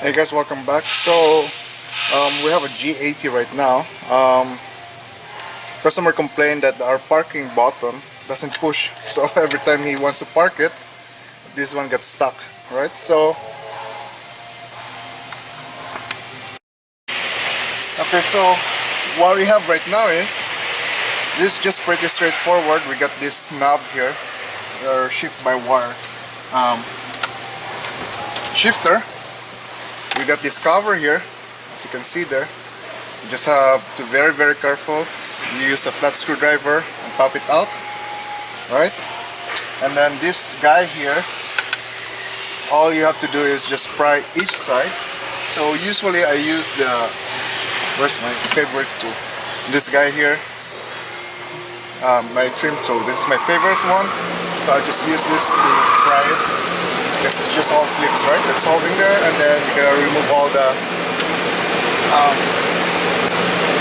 Hey guys, welcome back. We have a G80 right now. Customer complained that our parking button doesn't push. So every time he wants to park it, this one gets stuck, right? So what we have right now is this is just pretty straightforward. We got this knob here, or shift by wire shifter. We got this cover here, as you can see there. You just have to very careful. You use a flat screwdriver and pop it out, right? And then this guy here, all you have to do is just pry each side. So usually I use where's my favorite tool? This guy here, my trim tool. This is my favorite one. So I just use this to pry it. Because it's just all clips, right? That's holding there, and then you gotta remove all the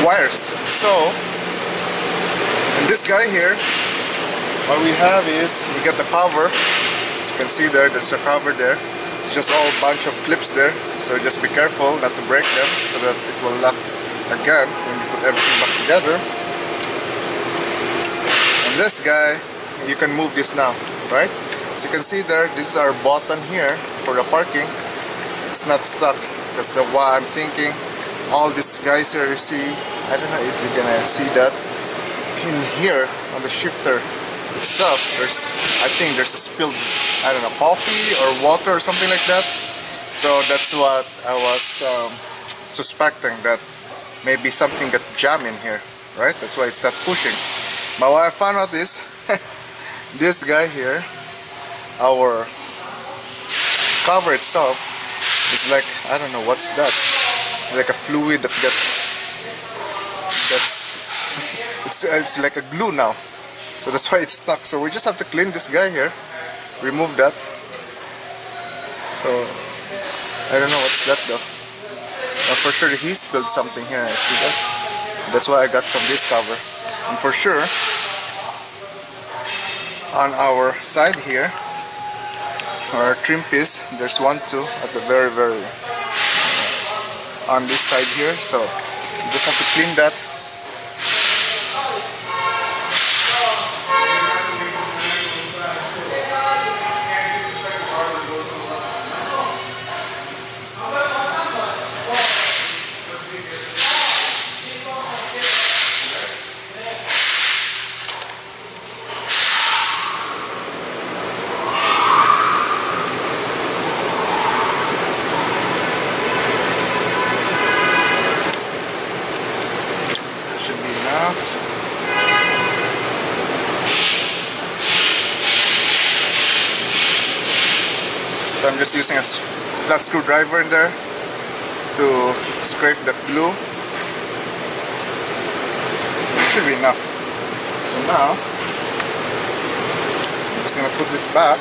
wires. So, and this guy here, what we have is we got the cover. As you can see there, there's a cover there. It's just all a bunch of clips there. So just be careful not to break them, so that it will lock again when you put everything back together. And this guy, you can move this now, right? As you can see there, this is our button here for the parking. It's not stuck because what I'm thinking, all these guys here you see, I don't know if you're gonna see that in here on the shifter itself. I think there's a spilled, I don't know, coffee or water or something like that. So that's what I was suspecting, that maybe something got jammed in here, right? That's why it's not pushing. But what I found out is this guy here, our cover itself is like, I don't know what's that. It's like a fluid it's like a glue now. So that's why it's stuck. So we just have to clean this guy here, remove that. So I don't know what's that though. But for sure he spilled something here. I see that. That's what I got from this cover. And for sure on our side here, our trim piece, there's one too at the very on this side here. So you just have to clean that. So I'm just using a flat screwdriver in there to scrape that glue. It should be enough. So now I'm just gonna put this back.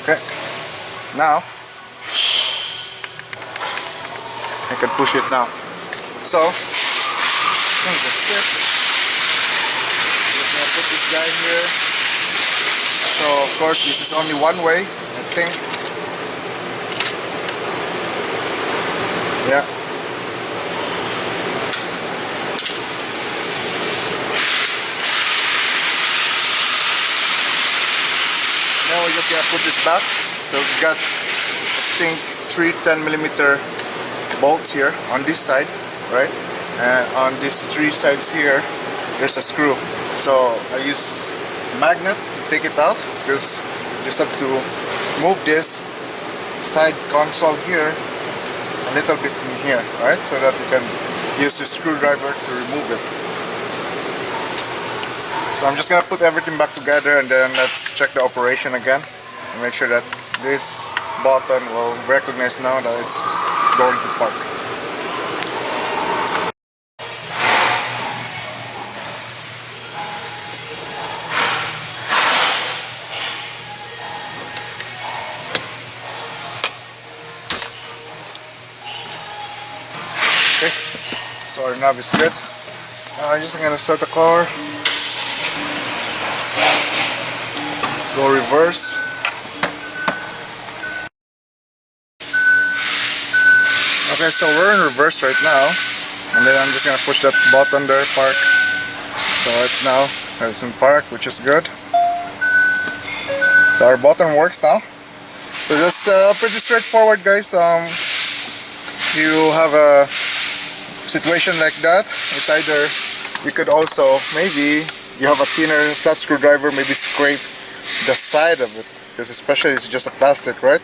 Okay, now I can push it now. So I think that's it. I'm just gonna put this guy here. So of course this is only one way, I think. Yeah. Now we're just gonna put this back. So we've got, I think, 3 10mm bolts here on this side, right? And on these 3 sides here, there's a screw. So I use magnet to take it out, because you just have to move this side console here a little bit in here, right? So that you can use your screwdriver to remove it. So I'm just gonna put everything back together, and then let's check the operation again and make sure that this button will recognize now that it's going to park. our knob is good. I'm just gonna start the car. Go reverse. Okay, so we're in reverse right now. And then I'm just gonna push that button there, park. So right now, it's in park, which is good. So our button works now. So that's pretty straightforward, guys. You have a situation like that. It's either you could also maybe you have a thinner flat screwdriver, maybe scrape the side of it, because especially it's just a plastic, right?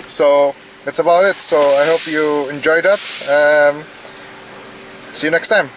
So that's about it. So I hope you enjoyed that. See you next time.